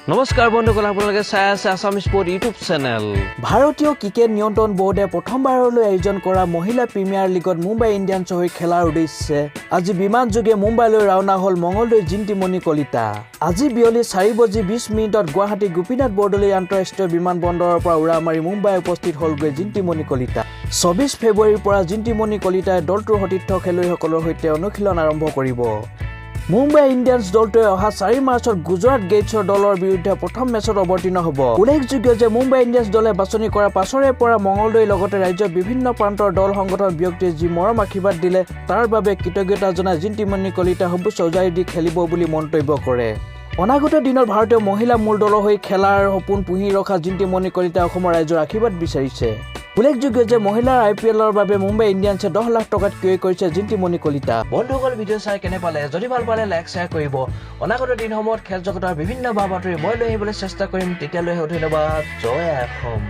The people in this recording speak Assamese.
নমস্কাৰ বন্ধুসকল, আপোনালোকে চাই আছে আসাম স্পোৰ্ট ইউটিউব চেনেল। ভাৰতীয় ক্ৰিকেট নিয়ন্ত্ৰণ বোৰ্ডে প্ৰথমবাৰলৈ আয়োজন কৰা মহিলা প্ৰিমিয়াৰ লীগত মুম্বাই ইণ্ডিয়ানছৰ হৈ খেলাৰ উদ্দেশ্যে আজি বিমান যোগে মুম্বাইলৈ ৰাওনা হ'ল মঙলদৈ জিন্তি মনি কলিতা। আজি বিয়লি 4:20 গুৱাহাটী গোপীনাথ বৰদলৈ আন্তঃৰাষ্ট্ৰীয় বিমানবন্দৰৰ পৰা উৰা মাৰি মুম্বাই উপস্থিত হ'লগৈ জিন্তি মনি কলিতা। 24 ফেব্ৰুৱাৰীৰ পৰা জিন্তি মনি কলিতাই দলটোৰ সতীৰ্থ খেলুৱৈসকলৰ সৈতে অনুশীলন আৰম্ভ কৰিব। মুম্বাই ইণ্ডিয়ানছ দলটোৱে অহা 4 মাৰ্চত গুজৰাট গেটছৰ দলৰ বিৰুদ্ধে প্ৰথম মেচত অৱতীৰ্ণ হ'ব। উল্লেখযোগ্য যে মুম্বাই ইণ্ডিয়ানছ দলে বাছনি কৰা পাছৰে পৰা মঙলদৈৰ লগতে ৰাজ্যৰ বিভিন্ন প্ৰান্তৰ দল সংগঠন ব্যক্তিয়ে যি মৰম আশীৰ্বাদ দিলে তাৰ বাবে কৃতজ্ঞতা জনাই জিন্তি মনি কলিতা সবুজ চৌজাৰি দি খেলিব বুলি মন্তব্য কৰে। অনাগত দিনত ভাৰতীয় মহিলা মূল দলৰ হৈ খেলাৰ সপোন পুহি ৰখা জিন্তি মনি কলিতাই অসমৰ ৰাইজৰ আশীৰ্বাদ বিচাৰিছে। উল্লেখযোগ্য যে মহিলাৰ IPLৰ বাবে মুম্বাই ইণ্ডিয়ানছে 10 লাখ টকাত ক্ৰয় কৰিছে জিন্তি মনি কলিতা। বন্ধুসকল, ভিডিঅ' চাই কেনে পালে? যদি ভাল পালে লাইক শ্বেয়াৰ কৰিব। অনাগত দিনসমূহত খেল জগতৰ বিভিন্ন বাতৰি মই লৈ আহিবলৈ চেষ্টা কৰিম। তেতিয়ালৈ ধন্যবাদ। জয় অসম।